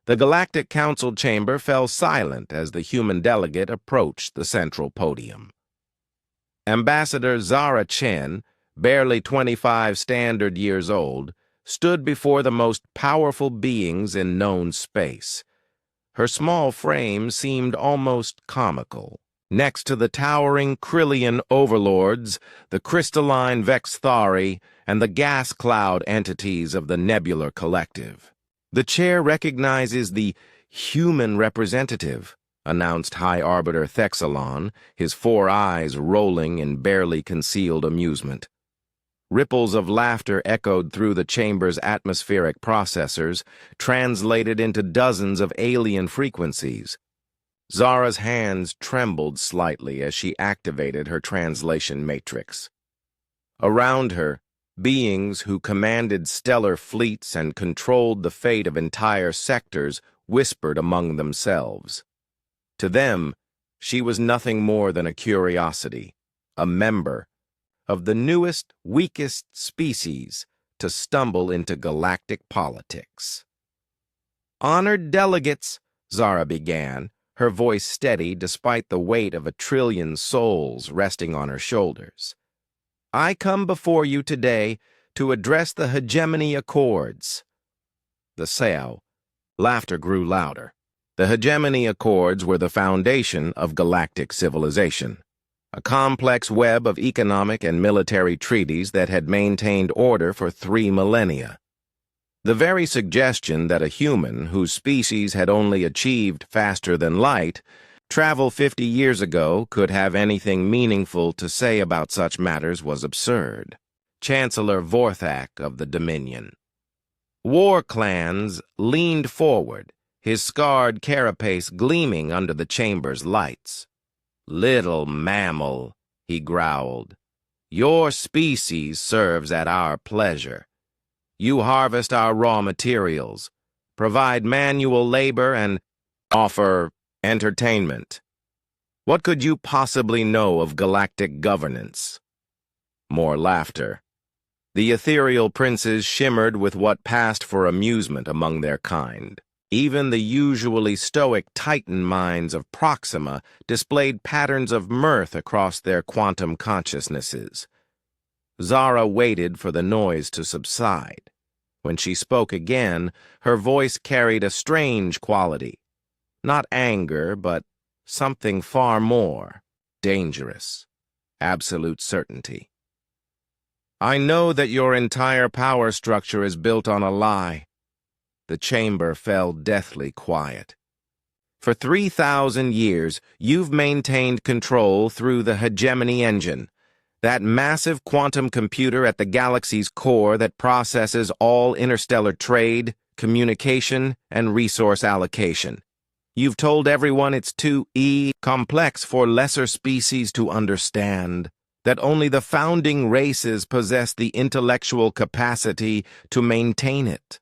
The Galactic Council chamber fell silent as the human delegate approached the central podium. Ambassador Zara Chen, barely 25 standard years old, stood before the most powerful beings in known space. Her small frame seemed almost comical. Next to the towering Krillian overlords, the crystalline Vexthari, and the gas cloud entities of the Nebular Collective. "The chair recognizes the human representative," announced High Arbiter Thexalon, his 4 eyes rolling in barely concealed amusement. Ripples of laughter echoed through the chamber's atmospheric processors, translated into dozens of alien frequencies. Zara's hands trembled slightly as she activated her translation matrix. Around her, beings who commanded stellar fleets and controlled the fate of entire sectors whispered among themselves. To them, she was nothing more than a curiosity, a member of the newest, weakest species to stumble into galactic politics. "Honored delegates," Zara began, her voice steady despite the weight of 1,000,000,000,000 souls resting on her shoulders. "I come before you today to address the Hegemony Accords." The Sao. Laughter grew louder. The Hegemony Accords were the foundation of galactic civilization, a complex web of economic and military treaties that had maintained order for 3 millennia. The very suggestion that a human whose species had only achieved faster than light travel 50 years ago could have anything meaningful to say about such matters was absurd. Chancellor Vorthak of the Dominion. War Clans leaned forward, his scarred carapace gleaming under the chamber's lights. "Little mammal," he growled, "your species serves at our pleasure. You harvest our raw materials, provide manual labor, and offer entertainment. What could you possibly know of galactic governance?" More laughter. The ethereal princes shimmered with what passed for amusement among their kind. Even the usually stoic Titan minds of Proxima displayed patterns of mirth across their quantum consciousnesses. Zara waited for the noise to subside. When she spoke again, her voice carried a strange quality. Not anger, but something far more dangerous. Absolute certainty. "I know that your entire power structure is built on a lie." The chamber fell deathly quiet. "For 3,000 years, you've maintained control through the Hegemony Engine, that massive quantum computer at the galaxy's core that processes all interstellar trade, communication, and resource allocation. You've told everyone it's too complex for lesser species to understand, that only the founding races possess the intellectual capacity to maintain it."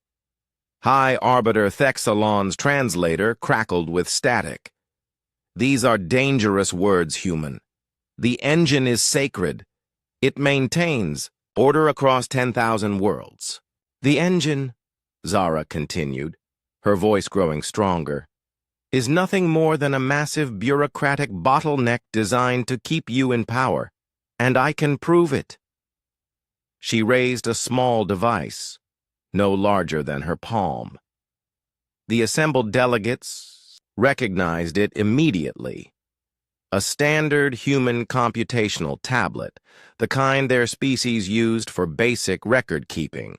High Arbiter Thexalon's translator crackled with static. "These are dangerous words, human. The engine is sacred. It maintains order across 10,000 worlds." "The engine," Zara continued, her voice growing stronger, "is nothing more than a massive bureaucratic bottleneck designed to keep you in power, and I can prove it." She raised a small device, no larger than her palm. The assembled delegates recognized it immediately. A standard human computational tablet, the kind their species used for basic record-keeping.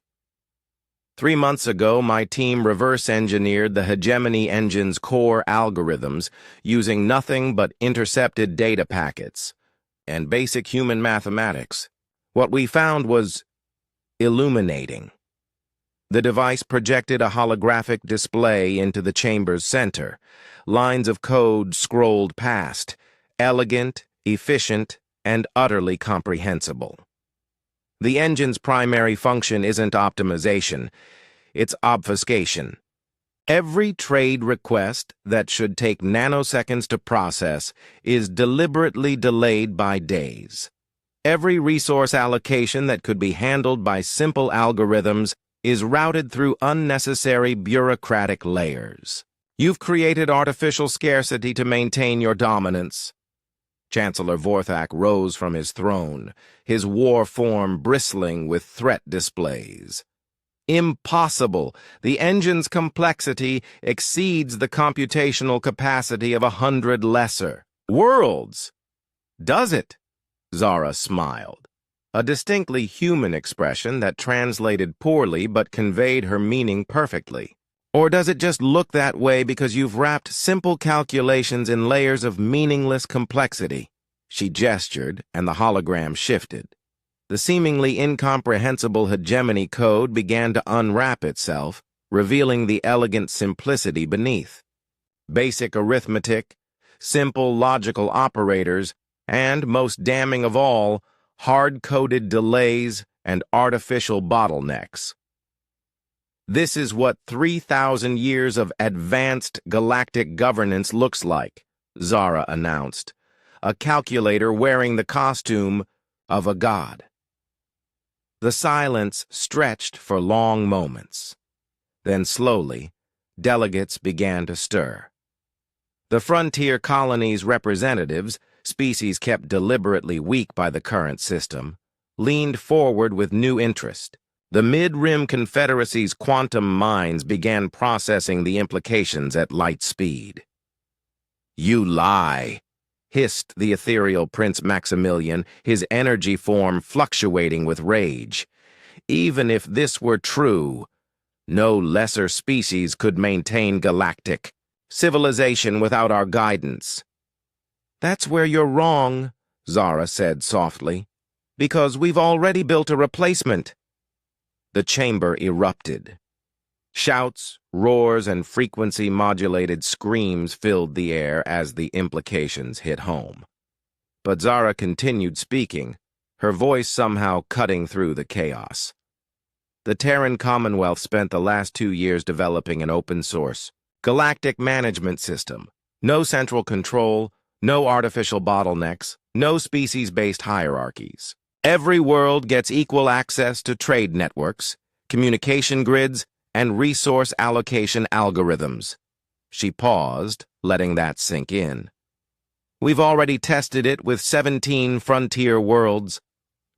3 months ago, my team reverse-engineered the Hegemony Engine's core algorithms using nothing but intercepted data packets and basic human mathematics. What we found was illuminating. The device projected a holographic display into the chamber's center. Lines of code scrolled past, elegant, efficient, and utterly comprehensible. The engine's primary function isn't optimization, it's obfuscation. Every trade request that should take nanoseconds to process is deliberately delayed by days. Every resource allocation that could be handled by simple algorithms is routed through unnecessary bureaucratic layers. You've created artificial scarcity to maintain your dominance. Chancellor Vorthak rose from his throne, his war form bristling with threat displays. Impossible! The engine's complexity exceeds the computational capacity of 100 lesser worlds. Does it? Zara smiled. A distinctly human expression that translated poorly but conveyed her meaning perfectly. Or does it just look that way because you've wrapped simple calculations in layers of meaningless complexity? She gestured, and the hologram shifted. The seemingly incomprehensible hegemony code began to unwrap itself, revealing the elegant simplicity beneath. Basic arithmetic, simple logical operators, and, most damning of all, hard-coded delays and artificial bottlenecks. This is what 3,000 years of advanced galactic governance looks like, Zara announced, a calculator wearing the costume of a god. The silence stretched for long moments. Then slowly, delegates began to stir. The frontier colony's representatives, species kept deliberately weak by the current system, leaned forward with new interest. The Mid-Rim Confederacy's quantum minds began processing the implications at light speed. "You lie," hissed the ethereal Prince Maximilian, his energy form fluctuating with rage. "Even if this were true, no lesser species could maintain galactic civilization without our guidance." "That's where you're wrong," Zara said softly, "because we've already built a replacement." The chamber erupted. Shouts, roars, and frequency-modulated screams filled the air as the implications hit home. But Zara continued speaking, her voice somehow cutting through the chaos. The Terran Commonwealth spent the last 2 years developing an open-source galactic management system. No central control, no artificial bottlenecks, no species-based hierarchies. Every world gets equal access to trade networks, communication grids, and resource allocation algorithms. She paused, letting that sink in. "We've already tested it with 17 frontier worlds.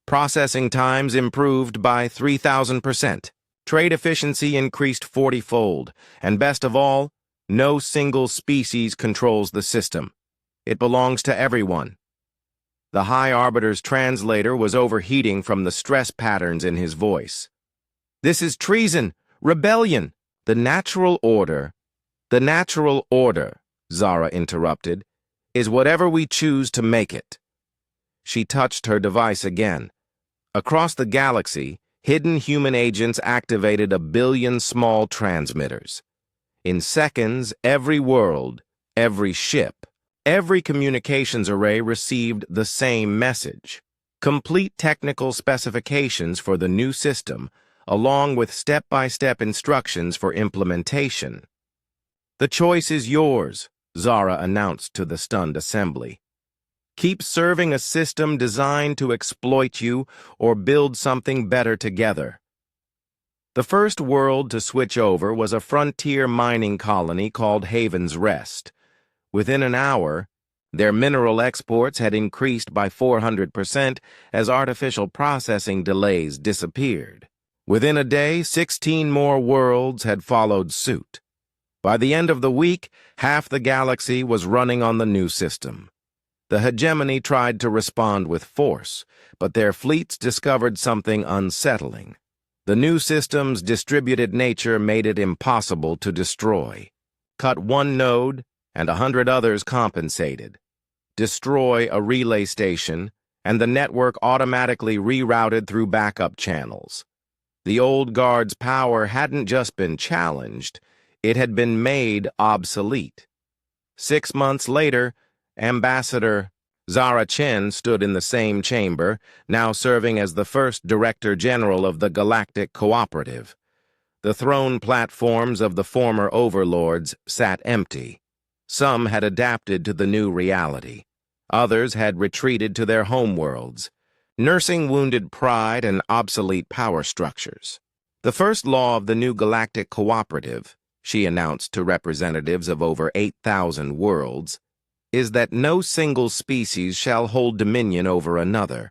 Processing times improved by 3,000%. Trade efficiency increased 40-fold, and best of all, no single species controls the system. It belongs to everyone." The High Arbiter's translator was overheating from the stress patterns in his voice. "This is treason, rebellion, the natural order." "The natural order," Zara interrupted, "is whatever we choose to make it." She touched her device again. Across the galaxy, hidden human agents activated 1 billion small transmitters. In seconds, every world, every ship, every communications array received the same message. Complete technical specifications for the new system, along with step-by-step instructions for implementation. "The choice is yours," Zara announced to the stunned assembly. "Keep serving a system designed to exploit you or build something better together." The first world to switch over was a frontier mining colony called Haven's Rest. Within an hour, their mineral exports had increased by 400% as artificial processing delays disappeared. Within a day, 16 more worlds had followed suit. By the end of the week, half the galaxy was running on the new system. The hegemony tried to respond with force, but their fleets discovered something unsettling. The new system's distributed nature made it impossible to destroy. Cut one node, and 100 others compensated. Destroy a relay station, and the network automatically rerouted through backup channels. The old guard's power hadn't just been challenged, it had been made obsolete. 6 months later, Ambassador Zara Chen stood in the same chamber, now serving as the first Director General of the Galactic Cooperative. The throne platforms of the former overlords sat empty. Some had adapted to the new reality. Others had retreated to their homeworlds, nursing wounded pride and obsolete power structures. The first law of the new galactic cooperative, she announced to representatives of over 8,000 worlds, is that no single species shall hold dominion over another.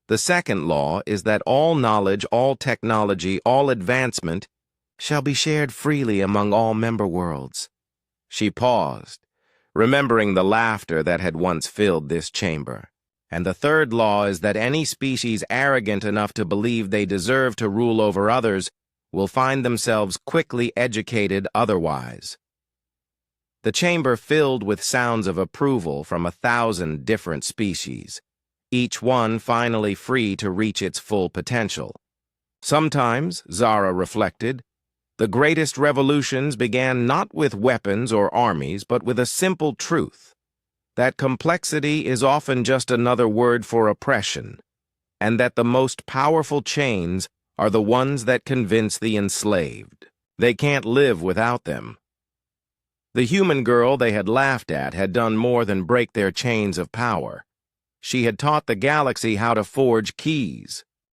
The second law is that all knowledge, all technology, all advancement shall be shared freely among all member worlds. She paused, remembering the laughter that had once filled this chamber. And the third law is that any species arrogant enough to believe they deserve to rule over others will find themselves quickly educated otherwise. The chamber filled with sounds of approval from 1,000 different species, each one finally free to reach its full potential. Sometimes, Zara reflected, the greatest revolutions began not with weapons or armies, but with a simple truth, that complexity is often just another word for oppression, and that the most powerful chains are the ones that convince the enslaved. They can't live without them. The human girl they had laughed at had done more than break their chains of power. She had taught the galaxy how to forge keys.